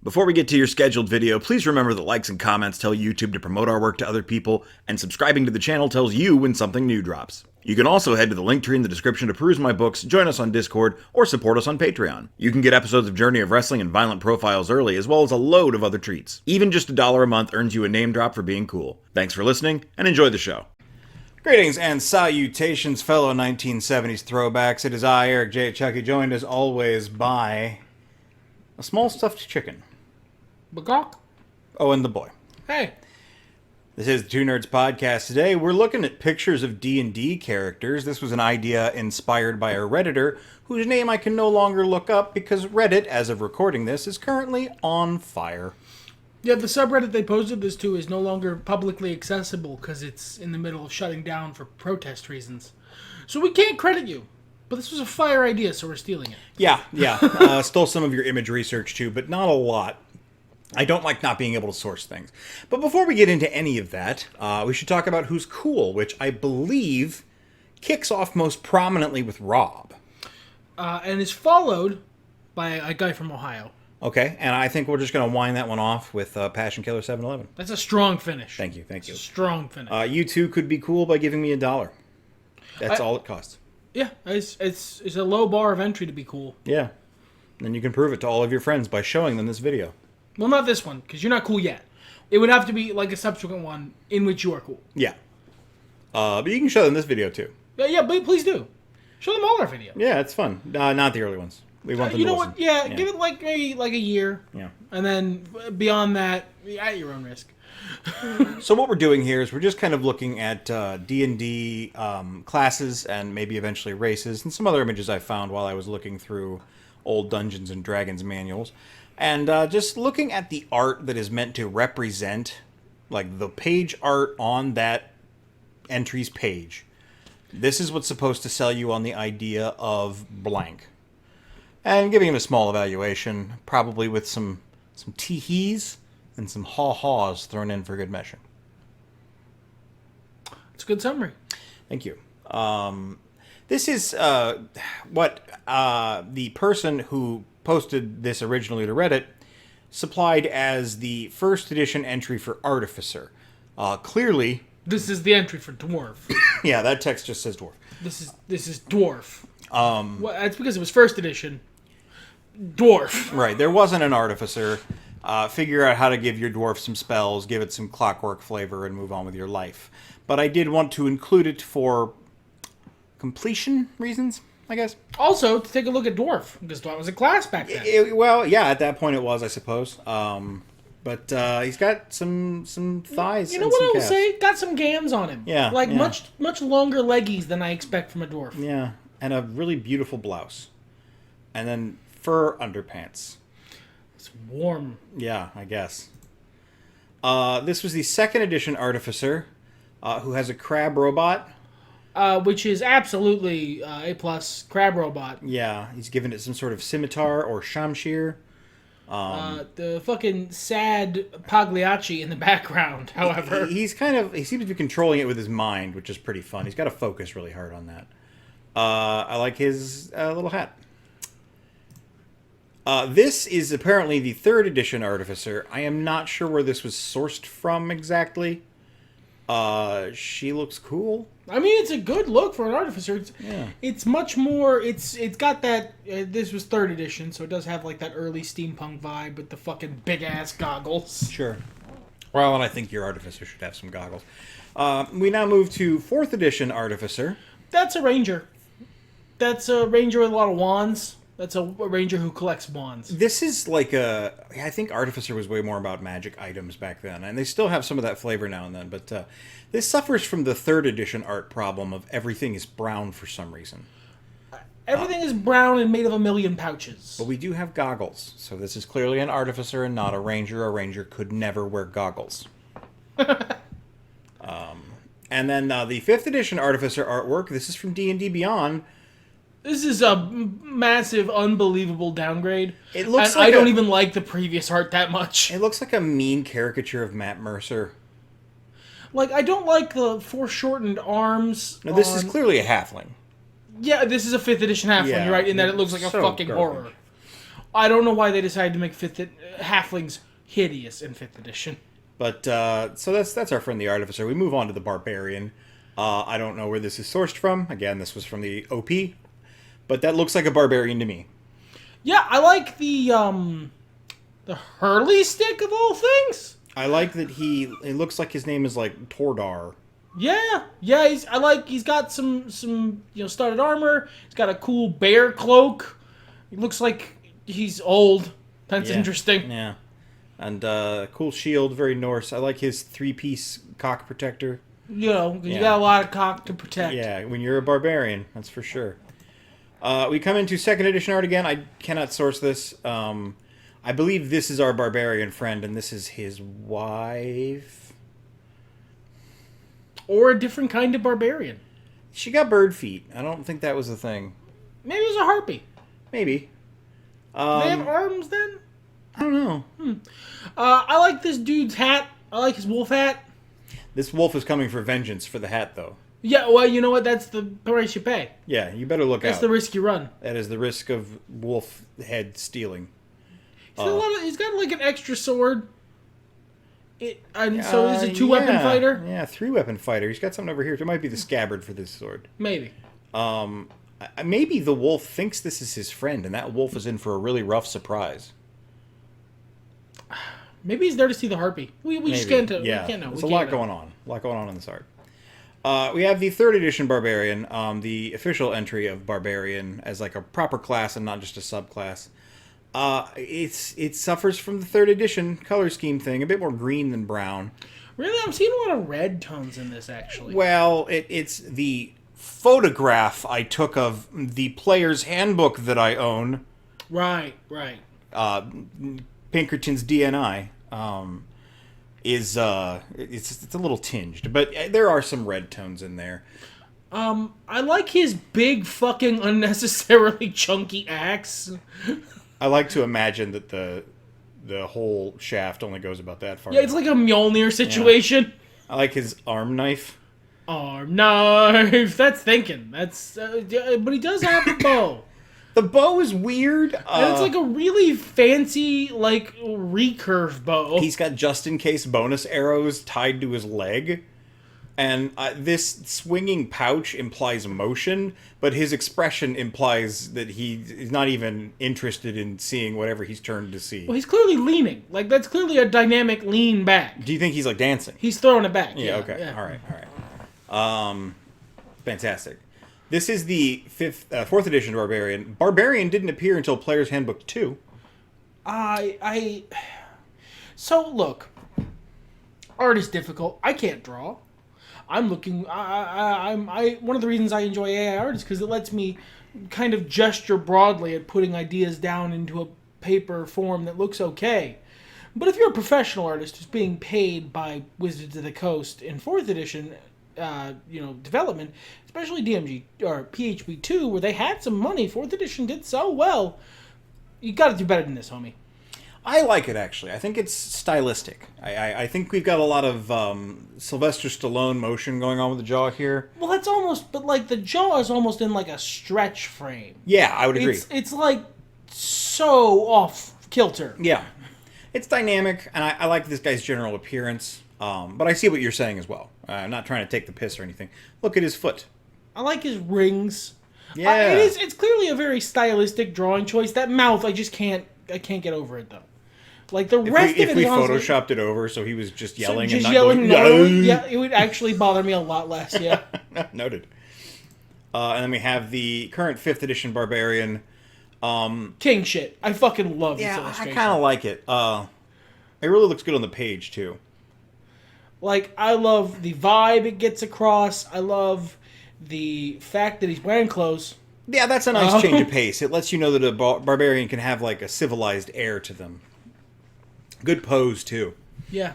Before we get to your scheduled video, please remember that likes and comments tell YouTube to promote our work to other people, and subscribing to the channel tells you when something new drops. You can also head to the link tree in the description to peruse my books, join us on Discord, or support us on Patreon. You can get episodes of Journey of Wrestling and Violent Profiles early, as well as a load of other treats. Even just $1 a month earns you a name drop for being cool. Thanks for listening, and enjoy the show. Greetings and salutations, fellow 1970s throwbacks. It is I, Eric J. Chucky, joined as always by a small stuffed chicken. Bagok. Oh, and the boy. Hey. This is the Two Nerds Podcast. Today, we're looking at pictures of D&D characters. This was an idea inspired by a Redditor, whose name I can no longer look up because Reddit, as of recording this, is currently on fire. Yeah, the subreddit they posted this to is no longer publicly accessible because it's in the middle of shutting down for protest reasons. So we can't credit you. But this was a fire idea, so we're stealing it. Yeah. Stole some of your image research, too, but not a lot. I don't like not being able to source things. But before we get into any of that, we should talk about who's cool, which I believe kicks off most prominently with Rob. And is followed by a guy from Ohio. Okay, and I think we're just going to wind that one off with Passion Killer 711. That's a strong finish. Thank you. A strong finish. You two could be cool by giving me $1. That's all it costs. Yeah, it's a low bar of entry to be cool. Yeah. Then you can prove it to all of your friends by showing them this video. Well, not this one, because you're not cool yet. It would have to be like a subsequent one in which you are cool. Yeah. But you can show them this video, too. Yeah, but please do. Show them all our videos. Yeah, it's fun. Not the early ones. We want them you to know listen. what? Yeah, give it maybe a year. Yeah. And then beyond that, at your own risk. So what we're doing here is we're just kind of looking at D&D classes and maybe eventually races and some other images I found while I was looking through old Dungeons and Dragons manuals. And just looking at the art that is meant to represent, like, the page art on that entry's page. This is what's supposed to sell you on the idea of blank. And giving it a small evaluation, probably with some tee-hees and some haw-haws thrown in for good measure. It's a good summary. Thank you. This is what the person who posted this originally to Reddit supplied as the first edition entry for Artificer. Clearly... This is the entry for Dwarf. Yeah, that text just says Dwarf. This is Dwarf. Well, that's because it was first edition. Dwarf. Right, there wasn't an Artificer. Figure out how to give your dwarf some spells, give it some clockwork flavor, and move on with your life. But I did want to include it for completion reasons, I guess. Also, to take a look at Dwarf, because Dwarf was a class back then. Well, yeah, at that point it was, I suppose. But he's got some thighs. You know and what some I will calves. say? Got some gams on him. Yeah, like yeah. much longer leggies than I expect from a dwarf. Yeah, and a really beautiful blouse, and then fur underpants. It's warm. Yeah, I guess. This was the second edition Artificer, who has a crab robot. Which is absolutely A+ crab robot. Yeah, he's given it some sort of scimitar or shamshir. The fucking sad Pagliacci in the background, however. He seems to be controlling it with his mind, which is pretty fun. He's got to focus really hard on that. I like his little hat. This is apparently the third edition Artificer. I am not sure where this was sourced from exactly. She looks cool. I mean, it's a good look for an Artificer. Yeah. It's much more. It's got that. This was third edition, so it does have like that early steampunk vibe with the fucking big ass goggles. Sure. Well, and I think your Artificer should have some goggles. We now move to fourth edition Artificer. That's a ranger. That's a ranger with a lot of wands. That's a ranger who collects wands. This is like I think Artificer was way more about magic items back then, and they still have some of that flavor now and then, but this suffers from the third edition art problem of everything is brown for some reason. Everything is brown and made of a million pouches. But we do have goggles, so this is clearly an Artificer and not a ranger. A ranger could never wear goggles. And then the fifth edition Artificer artwork, this is from D&D Beyond. This is a massive, unbelievable downgrade. It looks and like I don't even like the previous art that much. It looks like a mean caricature of Matt Mercer. Like, I don't like the foreshortened arms. Now, this is clearly a halfling. Yeah, this is a 5th edition halfling, Yeah, you're right, in that it looks like a so fucking garbage. horror. I don't know why they decided to make halflings hideous in 5th edition. But so that's our friend the Artificer. We move on to the Barbarian. I don't know where this is sourced from. Again, this was from the OP, but that looks like a Barbarian to me. Yeah, I like the Hurley stick of all things. I like that it looks like his name is like Tordar. Yeah. He's got some studded armor. He's got a cool bear cloak. He looks like he's old. That's interesting. Yeah. And cool shield, very Norse. I like his 3-piece cock protector. You got a lot of cock to protect. Yeah, when you're a barbarian, that's for sure. We come into 2nd edition art again. I cannot source this. I believe this is our barbarian friend, and this is his wife. Or a different kind of barbarian. She got bird feet. I don't think that was a thing. Maybe it was a harpy. Maybe. Do they have arms then? I don't know. I like this dude's hat. I like his wolf hat. This wolf is coming for vengeance for the hat, though. Yeah, well, you know what? That's the price you pay. Yeah, you better look out. That's the risk you run. That is the risk of wolf head stealing. He's got like an extra sword. So he's a 2-weapon fighter? Yeah, 3-weapon fighter. He's got something over here. It might be the scabbard for this sword. Maybe. Maybe the wolf thinks this is his friend, and that wolf is in for a really rough surprise. Maybe he's there to see the harpy. We just can't know. Yeah, we can't know. There's a lot going on. A lot going on in this art. We have the 3rd edition Barbarian, the official entry of Barbarian as like a proper class and not just a subclass. It suffers from the 3rd edition color scheme thing, a bit more green than brown. Really? I'm seeing a lot of red tones in this, actually. Well, it's the photograph I took of the player's handbook that I own. Right. Pinkerton's DNI. It's a little tinged, but there are some red tones in there. I like his big fucking unnecessarily chunky axe. I like to imagine that the whole shaft only goes about that far. Yeah, it's like a Mjolnir situation. Yeah. I like his arm knife. Arm knife. That's thinking. That's but he does have a bow. The bow is weird. And it's like a really fancy, like, recurve bow. He's got just-in-case bonus arrows tied to his leg. And this swinging pouch implies motion, but his expression implies that he's not even interested in seeing whatever he's turned to see. Well, he's clearly leaning. Like, that's clearly a dynamic lean back. Do you think he's, like, dancing? He's throwing it back. Yeah, okay. Yeah. All right. Fantastic. This is the 4th edition Barbarian. Barbarian didn't appear until Player's Handbook 2. So, look. Art is difficult. I can't draw. I'm looking... one of the reasons I enjoy AI art is because it lets me kind of gesture broadly at putting ideas down into a paper form that looks okay. But if you're a professional artist who's being paid by Wizards of the Coast in 4th edition... development, especially DMG or PHB 2, where they had some money. 4th edition did so well. You got to do better than this, homie. I like it, actually. I think it's stylistic. I think we've got a lot of Sylvester Stallone motion going on with the jaw here. Well, that's almost, but like the jaw is almost in like a stretch frame. Yeah, I would agree. It's like so off kilter. Yeah, it's dynamic, and I like this guy's general appearance. But I see what you're saying as well. I'm not trying to take the piss or anything. Look at his foot. I like his rings. Yeah, it's clearly a very stylistic drawing choice. That mouth, I can't get over it though. Like the rest of it, if we photoshopped it over, so he was just yelling just and not yelling. going, Yeah, it would actually bother me a lot less. Yeah. Noted. And then we have the current 5th edition Barbarian. King shit. I fucking love this illustration. I kind of like it. It really looks good on the page too. Like, I love the vibe it gets across. I love the fact that he's wearing clothes. Yeah, that's a nice change of pace. It lets you know that a barbarian can have, like, a civilized air to them. Good pose, too. Yeah.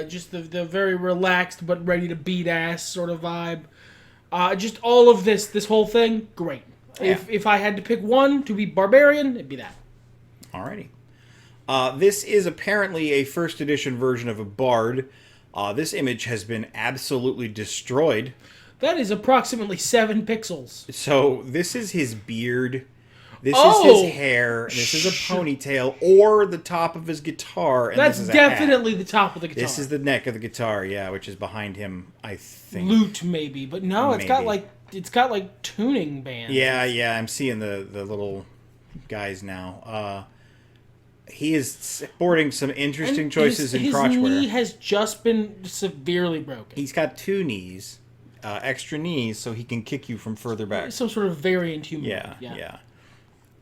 Just the very relaxed but ready to beat ass sort of vibe. Just all of this whole thing, great. Yeah. If I had to pick one to be barbarian, it'd be that. Alrighty. This is apparently a 1st edition version of a bard. This image has been absolutely destroyed. That is approximately 7 pixels. So this is his beard. This Oh! is his hair. This is a ponytail, or the top of his guitar. And That's this is definitely the top of the guitar. This is the neck of the guitar, yeah, which is behind him, I think. Lute maybe, but no, it's got like tuning bands. Yeah, I'm seeing the little guys now. He is sporting some interesting choices in crotch His wear. knee has just been severely broken. He's got 2 knees, extra knees, so he can kick you from further back. Some sort of variant humor. Yeah.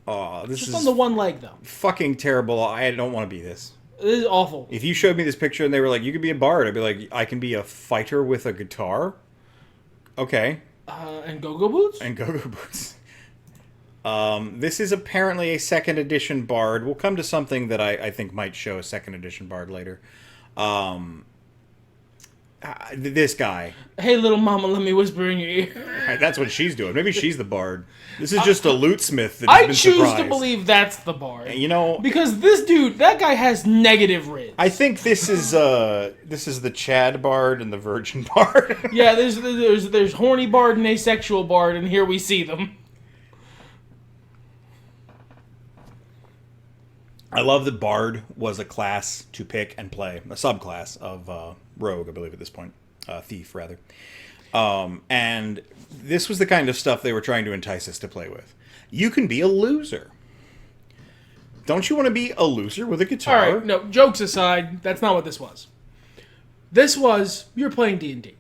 Oh, this Just is on the one leg though. fucking terrible. I don't want to be this. This is awful. If you showed me this picture and they were like, you could be a bard, I'd be like, I can be a fighter with a guitar? Okay. And go-go boots? And go-go boots. This is apparently a 2nd edition bard. We'll come to something that I think might show a 2nd edition bard later. This guy. Hey, little mama, let me whisper in your ear. That's what she's doing. Maybe she's the bard. This is just a lutesmith that has I been choose surprised. to believe that's the bard. You know, Because this dude, that guy has negative riz. I think this is the Chad bard and the Virgin bard. Yeah, there's horny bard and asexual bard, and here we see them. I love that bard was a class to pick and play, a subclass of rogue, I believe at this point, thief rather. And this was the kind of stuff they were trying to entice us to play with. You can be a loser. Don't you want to be a loser with a guitar? All right, no, jokes aside, that's not what this was. This was, you're playing D&D.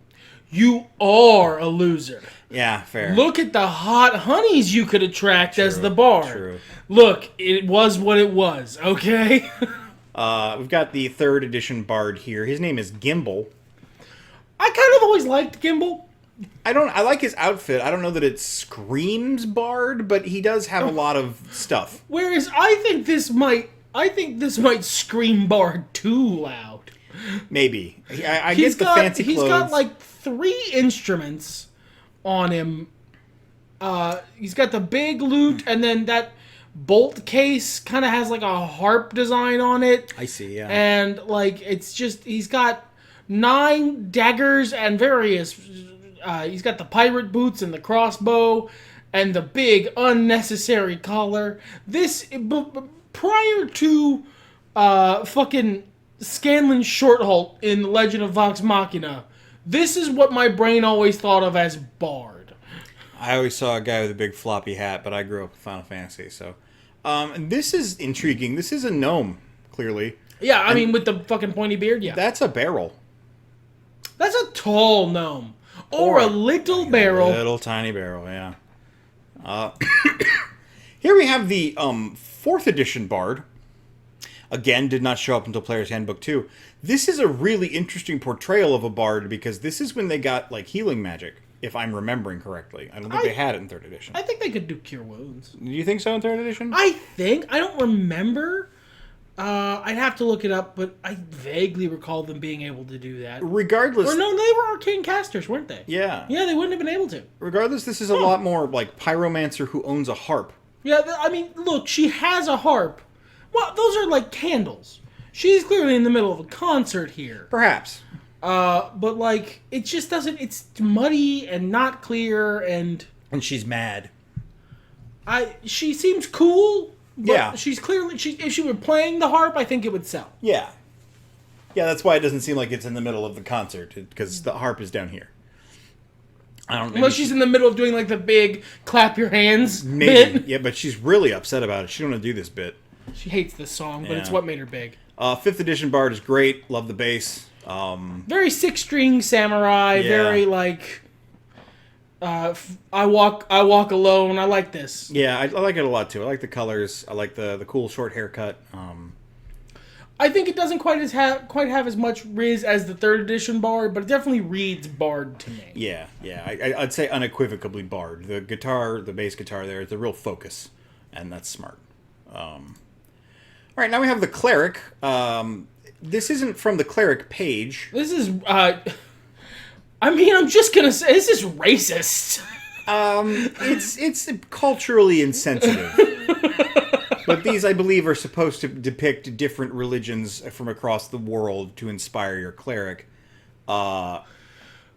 You are a loser. Yeah, fair. Look at the hot honeys you could attract as the bard. True. Look, it was what it was, okay? We've got the 3rd edition bard here. His name is Gimbal. I kind of always liked Gimbal. I like his outfit. I don't know that it screams bard, but he does have a lot of stuff. Whereas I think this might scream bard too loud. Maybe. I get the fancy clothes. He's got like 3 instruments on him. He's got the big lute, and then that bolt case kind of has like a harp design on it. I see, yeah. And like it's just he's got 9 daggers and various. He's got the pirate boots and the crossbow and the big unnecessary collar. This prior to fucking Scanlan Shorthalt in The Legend of Vox Machina. This is what my brain always thought of as bard. I always saw a guy with a big floppy hat, but I grew up with Final Fantasy, so. And this is intriguing. This is a gnome, clearly. Yeah, I mean, with the fucking pointy beard, yeah. That's a barrel. That's a tall gnome. Or a little barrel. A little tiny barrel, yeah. Here we have the 4th edition bard. Again, did not show up until Player's Handbook 2. This is a really interesting portrayal of a bard because this is when they got like healing magic, if I'm remembering correctly. I don't think they had it in 3rd edition. I think they could do cure wounds. Do you think so in 3rd edition? I don't remember. I'd have to look it up, but I vaguely recall them being able to do that. Regardless... Or no, they were arcane casters, weren't they? Yeah. Yeah, they wouldn't have been able to. Regardless, this is a lot more like pyromancer who owns a harp. Yeah, I mean, look, she has a harp. Well, those are like candles. She's clearly in the middle of a concert here. Perhaps. But like, it just doesn't, it's muddy and not clear, and she's mad. She seems cool. But yeah. She's clearly, if she were playing the harp, I think it would sell. Yeah. Yeah, that's why it doesn't seem like it's in the middle of the concert, because the harp is down here. I don't know. Unless she's in the middle of doing like the big clap your hands maybe. bit. Yeah, but she's really upset about it. She don't want to do this bit. She hates this song, but it's Yeah. what made her big. 5th edition bard is great. Love the bass. Very 6-string samurai. Yeah. Very like. I walk alone. I like this. Yeah, I like it a lot too. I like the colors. I like the cool short haircut. I think it doesn't quite have as much riz as the 3rd edition bard, but it definitely reads bard to me. Yeah. I'd say unequivocally bard. The guitar, the bass guitar there, is the real focus, and that's smart. All right, now we have the cleric. This isn't from the cleric page. This is. I mean, I'm just gonna say this is racist. It's culturally insensitive. But these, I believe, are supposed to depict different religions from across the world to inspire your cleric.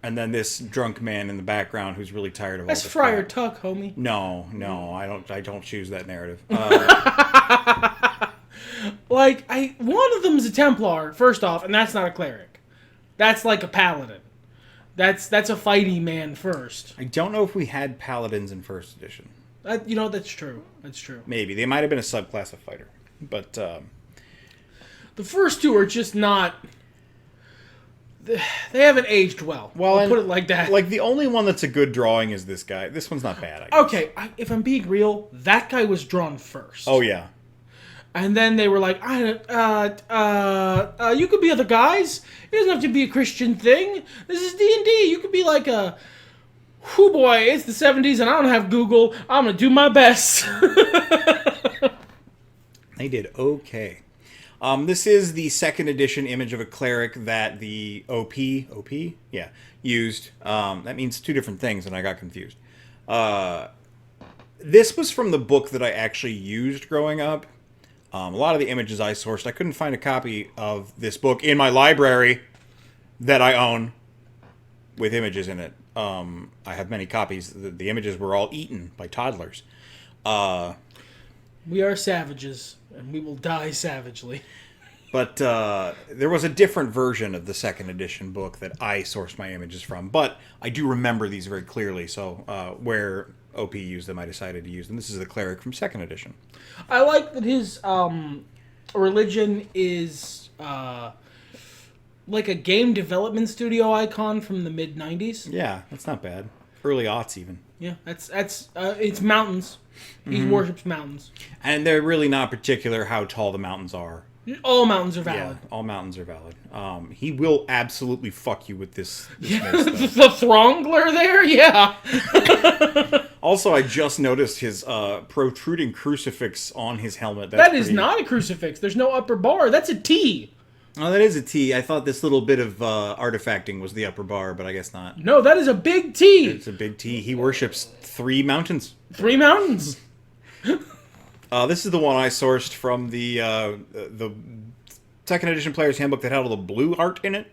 and then this drunk man in the background who's really tired of all That's this Friar crap. Tuck, homie. No, I don't choose that narrative. Like, one of them's a Templar, first off, and that's not a cleric. That's like a paladin. That's a fighty man first. I don't know if we had paladins in first edition. That's true. That's true. Maybe they might have been a subclass of fighter, but The first two are just not. They haven't aged well. well, I'll put it like that. Like the only one that's a good drawing is this guy. This one's not bad. I guess. Okay, if I'm being real, that guy was drawn first. Oh yeah. And then they were like, you could be other guys. It doesn't have to be a Christian thing. This is D&D. You could be like whoo boy, it's the 70s and I don't have Google. I'm going to do my best. They did okay. This is the second edition image of a cleric that the OP, yeah, used. That means two different things, and I got confused. This was from the book that I actually used growing up. A lot of the images I sourced, I couldn't find a copy of this book in my library that I own with images in it. I have many copies. The images were all eaten by toddlers. We are savages, and we will die savagely. But there was a different version of the second edition book that I sourced my images from. But I do remember these very clearly. So where OP used them, I decided to use them. This is the cleric from second edition. I like that his religion is like a game development studio icon from the mid-90s. Yeah, that's not bad. Early aughts even. Yeah, that's it's mountains. He worships mountains. And they're really not particular how tall the mountains are. All mountains are valid. Yeah, all mountains are valid. He will absolutely fuck you with this Yeah, mace, though. the Throngler there, yeah. Also, I just noticed his protruding crucifix on his helmet. That is not a crucifix. There's no upper bar. That's a T. Oh, that is a T. I thought this little bit of artifacting was the upper bar, but I guess not. No, that is a big T. It's a big T. He worships 3 mountains. 3 mountains. This is the one I sourced from the second edition player's handbook that had all the blue art in it.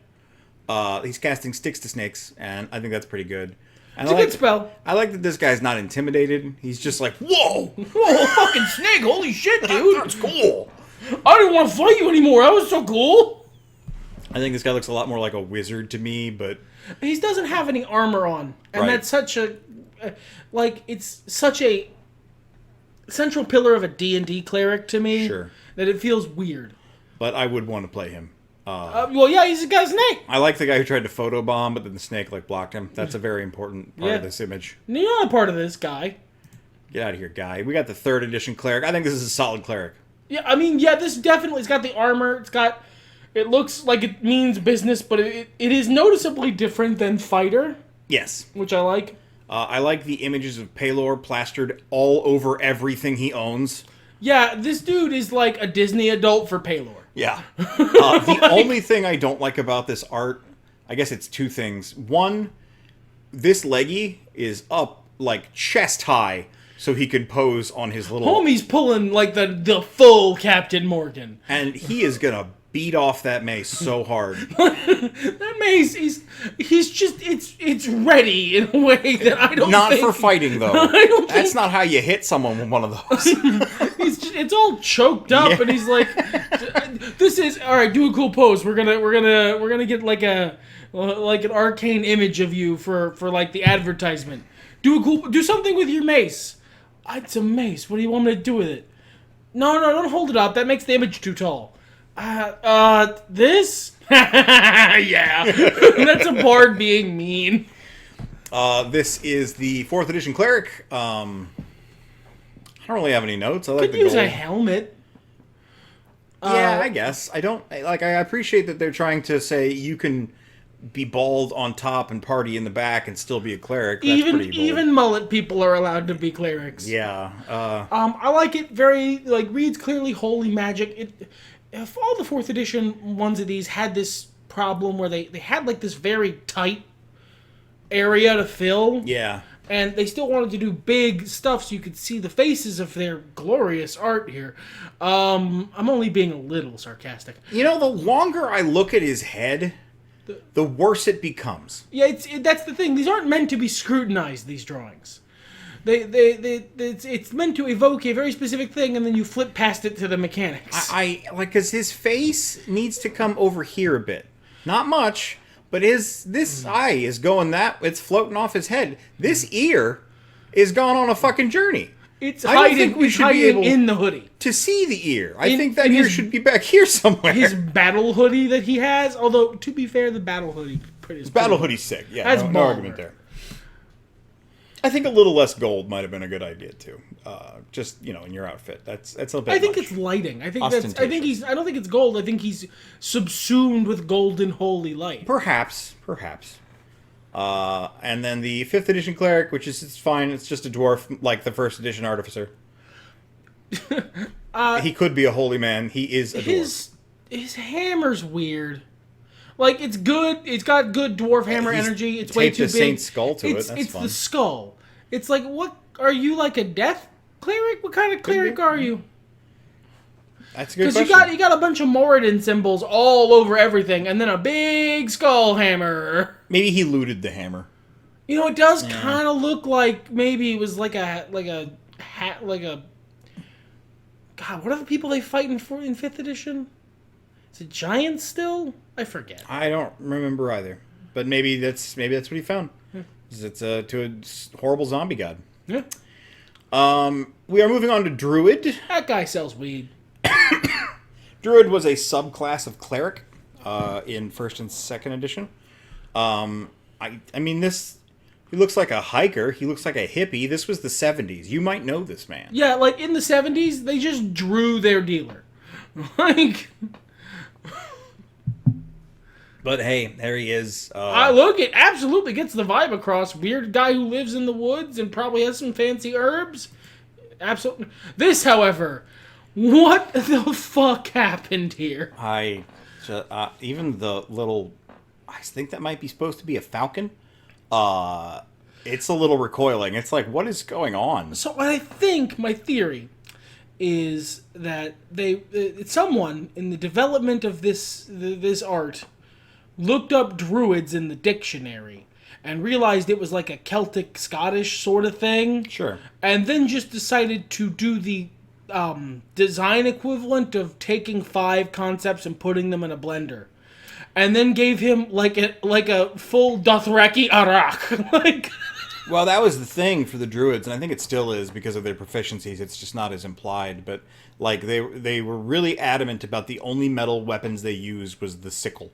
He's casting Sticks to Snakes, and I think that's pretty good. And It's a good spell. I like that this guy's not intimidated. He's just like, whoa! Whoa, fucking snake. Holy shit, dude. That's cool! I didn't want to fight you anymore. That was so cool. I think this guy looks a lot more like a wizard to me, but... He doesn't have any armor on. And Right. that's such a... it's such a central pillar of a D&D cleric to me. Sure. That it feels weird. But I would want to play him. Well, yeah, he's a guy's snake. I like the guy who tried to photobomb, but then the snake blocked him. That's a very important part of this image. You're not a part of this guy. Get out of here, guy. We got the third edition cleric. I think this is a solid cleric. Yeah, I mean, yeah, this definitely... It's got the armor. It looks like it means business, but it is noticeably different than fighter, Yes. which I like. I like the images of Palor plastered all over everything he owns. Yeah, this dude is like a Disney adult for Palor. Yeah. The only thing I don't like about this art, I guess it's 2 things. One, this leggy is up like chest high, so he could pose on his little... Homie's pulling like the full Captain Morgan. And he is gonna beat off that mace so hard. That mace, he's just it's ready in a way that I don't. Not think, for fighting though. I don't That's think, not how you hit someone with one of those. it's all choked up, Yeah. and he's like, "This is all right. Do a cool pose. We're gonna get like an arcane image of you for like the advertisement. Do something with your mace. It's a mace. What do you want me to do with it? No, don't hold it up. That makes the image too tall. This? Yeah. That's a bard being mean. This is the 4th edition cleric. I don't really have any notes. I like Could the use gold. a helmet. Yeah, I guess. I appreciate that they're trying to say you can be bald on top and party in the back and still be a cleric. That's pretty bold. Even mullet people are allowed to be clerics. Yeah. I like it very reads clearly holy magic. If all the 4th edition ones of these had this problem where they had like this very tight area to fill. Yeah. And they still wanted to do big stuff so you could see the faces of their glorious art here. I'm only being a little sarcastic. You know, the longer I look at his head, the worse it becomes. Yeah, that's the thing. These aren't meant to be scrutinized, these drawings. It's meant to evoke a very specific thing, and then you flip past it to the mechanics. I like, because his face needs to come over here a bit. Not much, but this eye is going it's floating off his head. This ear is gone on a fucking journey. It's hiding in the hoodie. To see the ear. I think that ear should be back here somewhere. His battle hoodie that he has, although, to be fair, the battle hoodie is battle hoodie's sick. Yeah, that's no argument there. I think a little less gold might have been a good idea too. Just in your outfit. That's a bit. I think much. It's lighting. I don't think it's gold. I think he's subsumed with golden holy light. Perhaps. And then the 5th edition cleric, which is it's fine. It's just a dwarf like the 1st edition artificer. He could be a holy man. He is a dwarf. His hammer's weird. Like, it's good. It's got good dwarf hammer energy. It's way too big. Taped a saint skull to it. That's it's fun. the skull. It's like, what are you, like a death cleric? What kind of cleric are you? That's a good question. Because you got a bunch of Moradin symbols all over everything, and then a big skull hammer. Maybe he looted the hammer. It does kind of look like maybe it was like a God, what are the people they fight in 5th edition? Is it giants still? I forget. I don't remember either. But maybe that's what he found. It's to a horrible zombie god. Yeah. We are moving on to Druid. That guy sells weed. Druid was a subclass of cleric in 1st and 2nd edition. I mean, he looks like a hiker. He looks like a hippie. This was the 70s. You might know this man. Yeah, like in the 70s, they just drew their dealer. Like... But hey, there he is. It absolutely gets the vibe across. Weird guy who lives in the woods and probably has some fancy herbs. Absolutely. This, however, what the fuck happened here? Even the little, I think that might be supposed to be a falcon. It's a little recoiling. It's like, what is going on? So I think my theory is that someone in the development of this art looked up druids in the dictionary and realized it was like a Celtic Scottish sort of thing. Sure. And then just decided to do the design equivalent of taking 5 concepts and putting them in a blender. And then gave him like a full Dothraki Arak. Like, well, that was the thing for the druids, and I think it still is because of their proficiencies. It's just not as implied, but like they were really adamant about the only metal weapons they used was the sickle.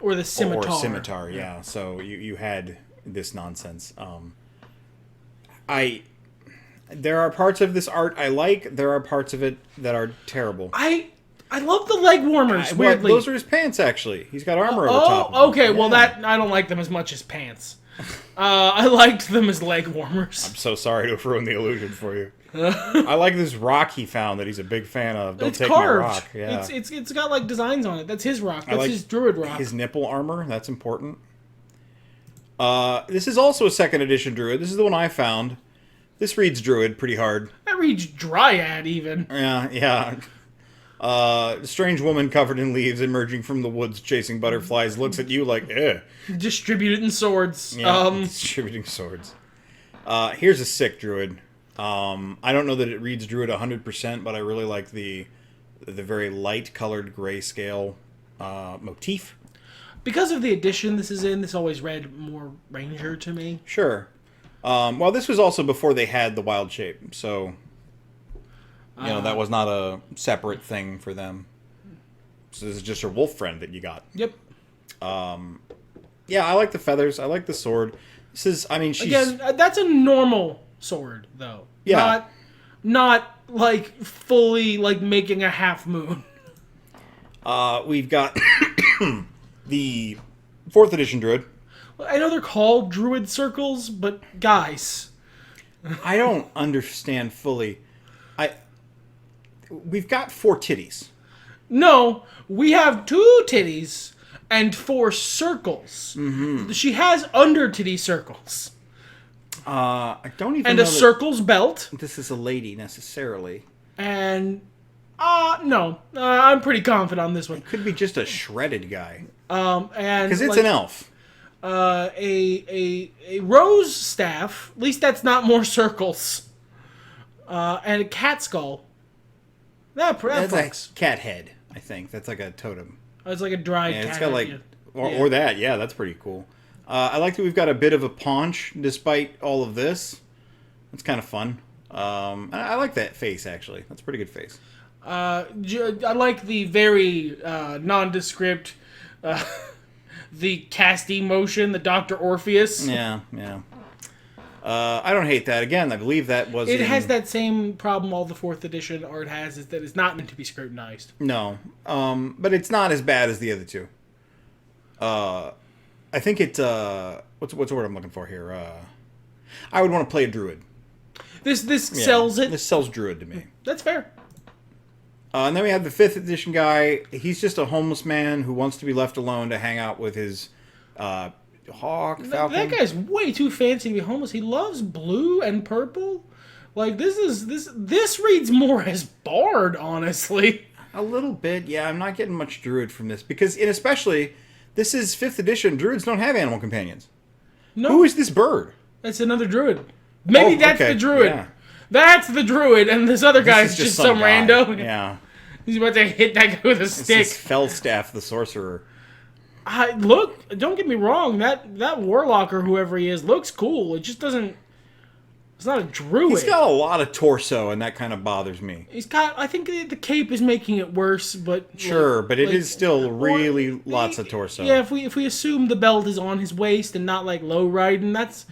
Or the scimitar. Or scimitar, yeah. So you had this nonsense. There are parts of this art I like. There are parts of it that are terrible. I love the leg warmers, weirdly. Those are his pants, actually. He's got armor over top of them. Okay. Well, I don't like them as much as pants. I liked them as leg warmers. I'm so sorry to have ruined the illusion for you. I like this rock he found that he's a big fan of. Don't take carved. my rock. Yeah. It's got like designs on it. That's his rock. That's his druid rock. His nipple armor. That's important. This is also a 2nd edition druid. This is the one I found. This reads druid pretty hard. That reads dryad even. Yeah. Strange woman covered in leaves emerging from the woods chasing butterflies looks at you like, eh. Distributing swords. Yeah, distributing swords. Here's a sick druid. I don't know that it reads druid 100%, but I really like the very light colored grayscale motif. Because of the edition this is in, this always read more ranger to me. Sure. Well, this was also before they had the wild shape, so that was not a separate thing for them. So this is just your wolf friend that you got. Yep. Yeah, I like the feathers. I like the sword. This is, she's... Again, that's a normal sword, though. Yeah. Not like, fully, like, making a half moon. We've got the 4th edition druid. I know they're called druid circles, but guys... I don't understand fully. We've got 4 titties. No, we have 2 titties and 4 circles. Mm-hmm. She has under titty circles. I don't even and know a circles belt. this is a lady necessarily. And No. I'm pretty confident on this one. Could be just a shredded guy. And Because it's an elf. A rose staff. At least that's not more circles. And a cat skull. That's That's a cat head, I think. That's like a totem. It's like a dried Yeah, cat it's got like... head. Or that. Yeah, that's pretty cool. I like that we've got a bit of a paunch despite all of this. It's kind of fun. I like that face, actually. That's a pretty good face. I like the very nondescript, the casting motion, the Dr. Orpheus. Yeah. I don't hate that. Again, I believe that was has that same problem all the 4th edition art has, is that it's not meant to be scrutinized. No. But it's not as bad as the other two. I think it... what's the word I'm looking for here? I would want to play a druid. This sells it. This sells druid to me. That's fair. And then we have the 5th edition guy. He's just a homeless man who wants to be left alone to hang out with his hawk, falcon. That guy's way too fancy to be homeless. He loves blue and purple. Like, this reads more as bard, honestly. A little bit, yeah. I'm not getting much druid from this because, and especially, this is 5th edition. Druids don't have animal companions. No, who is this bird? That's another druid. Maybe that's okay. the druid. Yeah. That's the druid, and this other guy's just some guy. rando. Yeah. He's about to hit that guy with a stick. This is Felstaff, the sorcerer. Look, don't get me wrong. That warlock or whoever he is looks cool. It just doesn't. It's not a druid. He's got a lot of torso, and that kind of bothers me. He's got. I think the cape is making it worse, but sure, but it is still really lots of torso. Yeah, if we assume the belt is on his waist and not like low riding, he's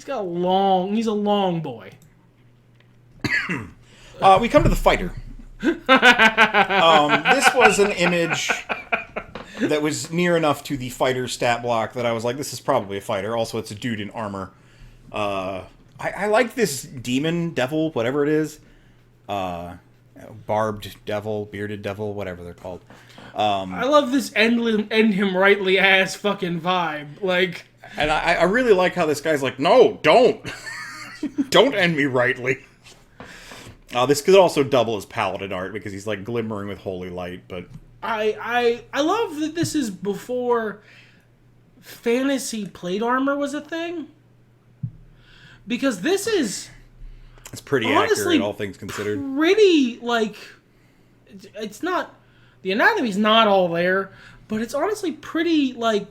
got a long. He's a long boy. We come to the fighter. This was an image that was near enough to the fighter stat block that I was like, this is probably a fighter. Also, it's a dude in armor. I like this demon, devil, whatever it is. Barbed devil, bearded devil, whatever they're called. I love this end him rightly ass fucking vibe. Like, and I really like how this guy's like, no, don't. Don't end me rightly. This could also double as paladin art because he's like glimmering with holy light, but I love that this is before fantasy plate armor was a thing. Because this is it's pretty honestly accurate, all things considered. Pretty, like, it's not, the anatomy's not all there, but it's honestly pretty, like,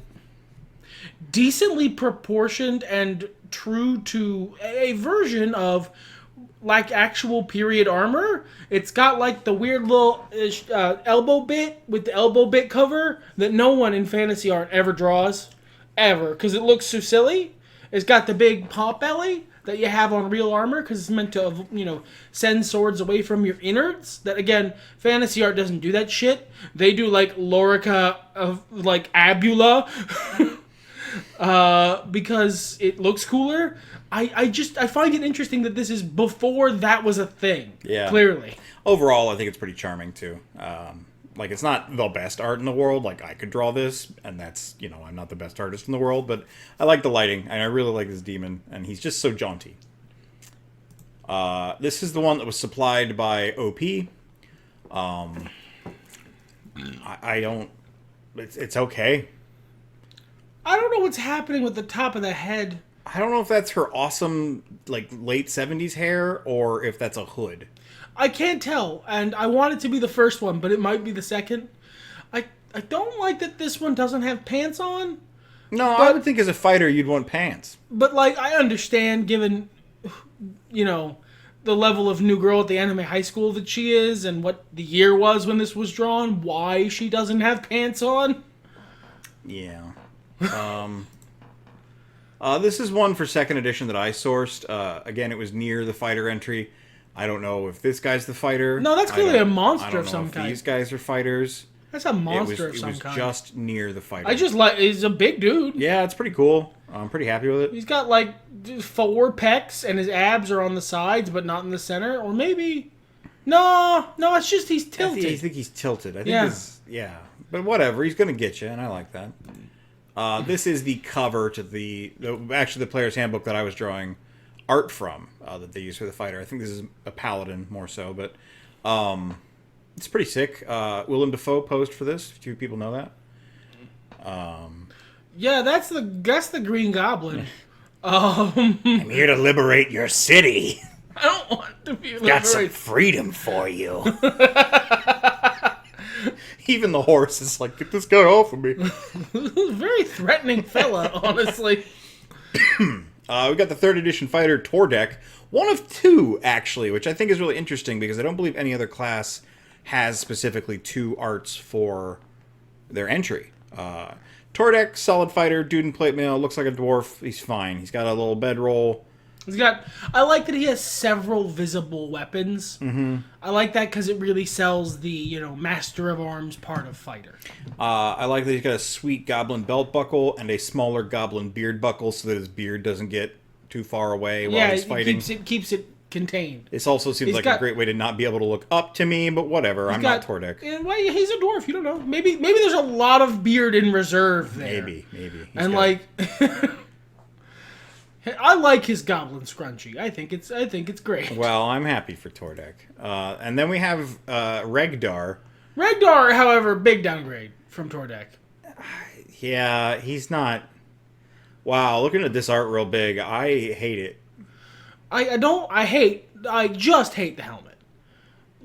decently proportioned and true to a version of like actual period armor. It's got like the weird little elbow bit with the elbow bit cover that no one in fantasy art ever draws, ever, because it looks so silly. It's got the big pop belly that you have on real armor because it's meant to, send swords away from your innards. That, again, fantasy art doesn't do that shit. They do like Lorica of like Abula because it looks cooler. I find it interesting that this is before that was a thing. Yeah. Clearly. Overall, I think it's pretty charming too. Like, it's not the best art in the world. Like, I could draw this, and that's, I'm not the best artist in the world, but I like the lighting, and I really like this demon, and he's just so jaunty. This is the one that was supplied by OP. I don't... It's okay. I don't know what's happening with the top of the head. I don't know if that's her awesome, like, late 70s hair, or if that's a hood. I can't tell, and I want it to be the first one, but it might be the second. I don't like that this one doesn't have pants on. No, I would think as a fighter you'd want pants. But, like, I understand, given, the level of new girl at the anime high school that she is, and what the year was when this was drawn, why she doesn't have pants on. Yeah. This is one for 2nd edition that I sourced. Again, it was near the fighter entry. I don't know if this guy's the fighter. No, that's clearly a monster of some if kind. These guys are fighters. That's a monster of some kind. It was just near the fighter. I just like, he's a big dude. Yeah, it's pretty cool. I'm pretty happy with it. He's got like 4 pecs and his abs are on the sides but not in the center. Or maybe... No, it's just he's tilted. I think he's tilted. I think yeah. But whatever, he's going to get you, and I like that. This is the cover to the player's handbook that I was drawing art from that they use for the fighter. I think this is a paladin more so, but It's pretty sick. Willem Dafoe posed for this. Few people know that. Yeah, that's the Green Goblin. I'm here to liberate your city. I don't want to be Got some liberated. freedom for you. Even the horse is like, get this guy off of me. Very threatening fella, honestly. We got the 3rd edition fighter Tordek. One of 2, actually, which I think is really interesting because I don't believe any other class has specifically 2 arts for their entry. Tordek, solid fighter, dude in plate mail, looks like a dwarf. He's fine. He's got a little bedroll. I like that he has several visible weapons. Mm-hmm. I like that because it really sells the, Master of Arms part of fighter. I like that he's got a sweet goblin belt buckle and a smaller goblin beard buckle so that his beard doesn't get too far away while he's fighting. It keeps it contained. This also seems like a great way to not be able to look up to me, but whatever. I'm not Tordek. Well, he's a dwarf. You don't know. Maybe there's a lot of beard in reserve there. Maybe. And I like his goblin scrunchie. I think it's great. Well, I'm happy for Tordek. And then we have Regdar. Regdar, however, big downgrade from Tordek. Yeah, he's not. Wow, looking at this art real big, I hate it. I just hate the helmet.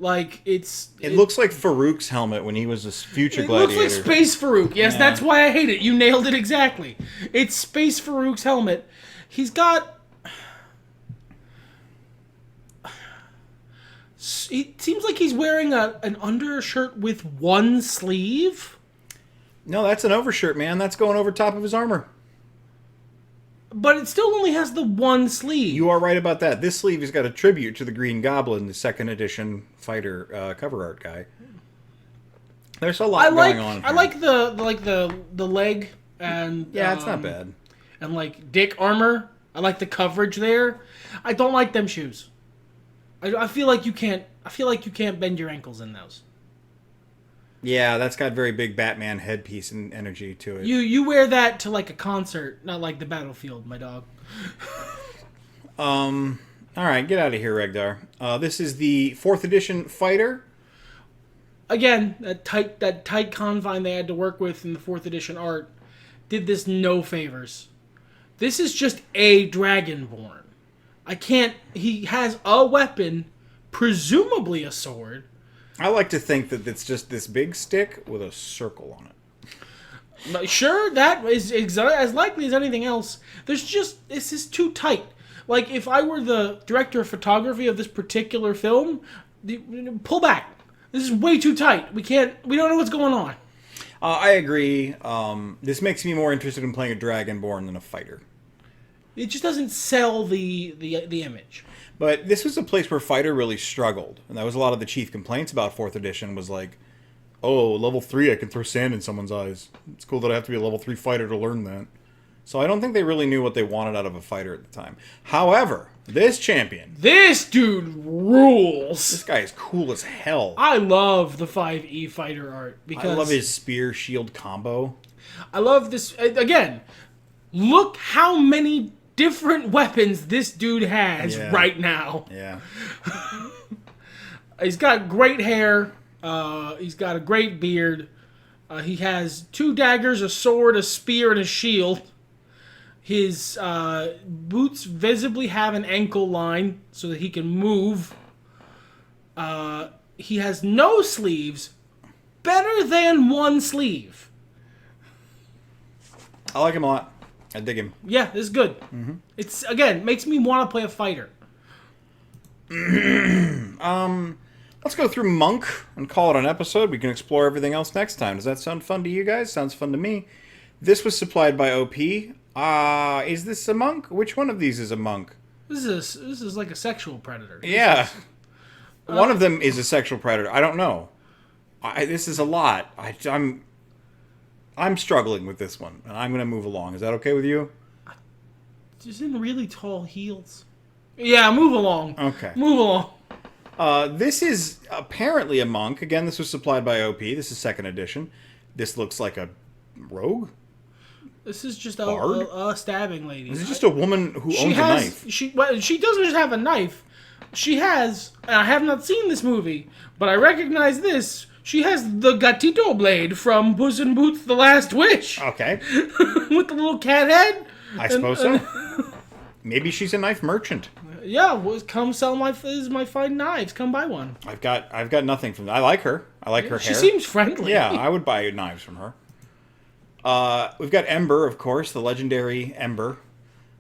It looks like Farouk's helmet when he was a future gladiator. It looks like Space Farouk. Yes, yeah. That's why I hate it. You nailed it exactly. It's Space Farouk's helmet. He's got... It seems like he's wearing an undershirt with one sleeve. No, that's an overshirt, man. That's going over top of his armor. But it still only has the one sleeve. You are right about that. This sleeve has got a tribute to the Green Goblin, the 2nd edition fighter cover art guy. There's a lot going on here. I like the leg and it's not bad. And dick armor. I like the coverage there. I don't like them shoes. I feel like you can't. I feel like you can't bend your ankles in those. Yeah, that's got very big Batman headpiece and energy to it. You wear that to a concert, not like the battlefield, my dog. All right, get out of here, Regdar. This is the 4th edition fighter. Again, that tight confine they had to work with in the 4th edition art did this no favors. This is just a Dragonborn. He has a weapon, presumably a sword. I like to think that it's just this big stick with a circle on it. Sure, that is as likely as anything else. This is too tight. If I were the director of photography of this particular film, pull back. This is way too tight. We don't know what's going on. I agree. This makes me more interested in playing a Dragonborn than a fighter. It just doesn't sell the image. But this was a place where fighter really struggled. And that was a lot of the chief complaints about 4th edition was level 3, I can throw sand in someone's eyes. It's cool that I have to be a level 3 fighter to learn that. So I don't think they really knew what they wanted out of a fighter at the time. However, this champion... This dude rules! This guy is cool as hell. I love the 5e fighter art. Because I love his spear shield combo. I love this... Again, look how many different weapons this dude has right now. Yeah. He's got great hair. He's got a great beard. He has 2 daggers, a sword, a spear, and a shield. His boots visibly have an ankle line so that he can move. He has no sleeves. Better than one sleeve. I like him a lot. I dig him. Yeah, this is good. Mm-hmm. It's, again, makes me want to play a fighter. Let's go through Monk and call it an episode. We can explore everything else next time. Does that sound fun to you guys? Sounds fun to me. This was supplied by OP. Is this a monk? Which one of these is a monk? This is like a sexual predator. Yeah. One of them is a sexual predator. I don't know. This is a lot. I'm struggling with this one, and I'm going to move along. Is that okay with you? Just in really tall heels. Yeah, move along. Okay. Move along. This is apparently a monk. Again, this was supplied by OP. This is 2nd edition. This looks like a rogue. This is just a stabbing lady. This is just a woman who owns a knife. She doesn't just have a knife. She has, and I have not seen this movie, but I recognize this. She has the gatito blade from Puss in Boots: The Last Wish. Okay. With the little cat head. I suppose so. Maybe she's a knife merchant. Yeah, well, come sell my fine knives. Come buy one. I've got nothing from that. I like her. I like her She hair. seems friendly. Yeah, I would buy knives from her. We've got Ember, of course, the legendary Ember.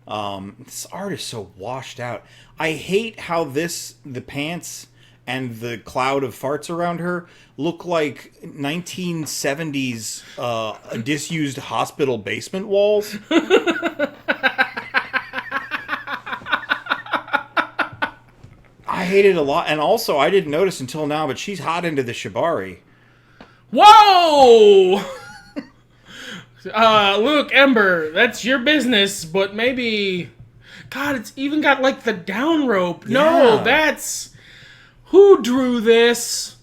This art is so washed out. I hate how the pants and the cloud of farts around her look like 1970s disused hospital basement walls. I hate it a lot. And also, I didn't notice until now, but she's hot into the shibari. Whoa! Look, Ember, that's your business, but maybe... God, it's even got, like, the down rope. Yeah. No, that's... Who drew this?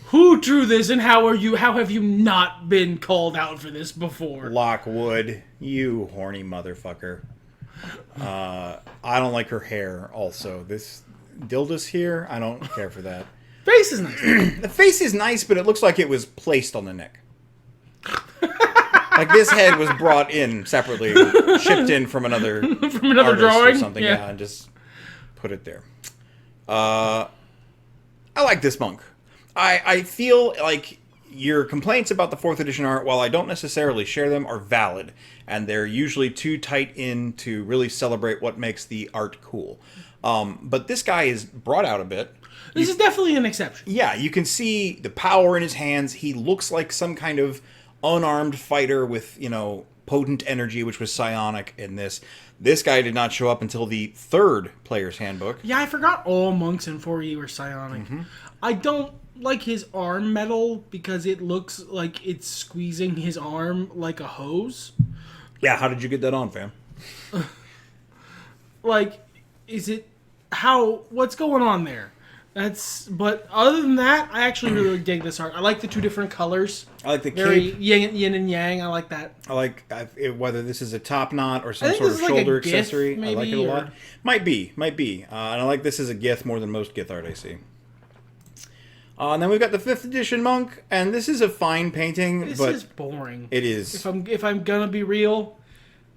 Who drew this, and how have you not been called out for this before? Lockwood, you horny motherfucker. I don't like her hair, also. This Dildos here, I don't care for that. Face is nice. The face is nice, but it looks like it was placed on the neck. Like this head was brought in separately, shipped in from another artist drawing or something, yeah, and just put it there. I like this monk. I feel like your complaints about the 4th edition art, while I don't necessarily share them, are valid, and they're usually too tight in to really celebrate what makes the art cool. But this guy is brought out a bit. This is definitely an exception. Yeah, you can see the power in his hands. He looks like some kind of unarmed fighter with, potent energy, which was psionic in this. This guy did not show up until the 3rd player's handbook. Yeah, I forgot all monks in 4E were psionic. Mm-hmm. I don't like his arm metal because it looks like it's squeezing his arm like a hose. Yeah, how did you get that on, fam? Like, what's going on there? But other than that, I actually really dig this art. I like the 2 different colors. I like the Very cape. yin and yang. I like that. I like whether this is a top knot or some think sort this of is like a shoulder gith, accessory. I like it maybe, a or- lot. Might be. And I like this as a gith more than most gith art I see. And then we've got the 5th edition monk, and this is a fine painting, This but is boring. it is. If I'm gonna be real,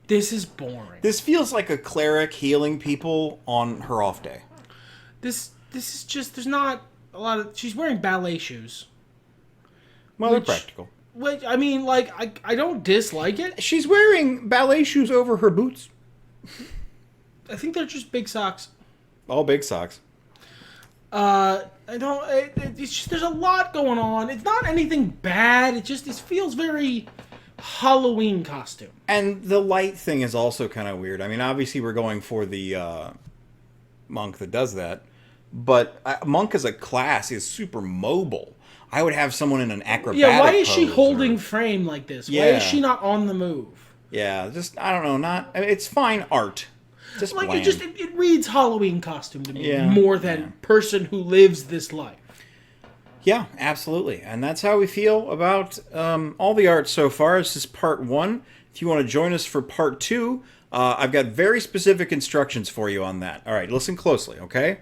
this is boring. This feels like a cleric healing people on her off day. This is just, there's not a lot of... She's wearing ballet shoes. Well, they're practical. Which, I mean, like, I don't dislike it. She's wearing ballet shoes over her boots. I think they're just big socks. All big socks. It's just, there's a lot going on. It's not anything bad. It feels very Halloween costume. And the light thing is also kind of weird. I mean, obviously we're going for the monk that does that. But monk as a class is super mobile. I would have someone in an acrobatic Yeah, why is she pose holding or- frame like this? Why Yeah. is she not on the move? Yeah, just, I don't know, it's fine art. Just Like, bland. it reads Halloween costume to me Yeah, more than person who lives this life. Yeah, absolutely. And that's how we feel about all the art so far. This is part 1. If you want to join us for part 2, I've got very specific instructions for you on that. All right, listen closely, okay?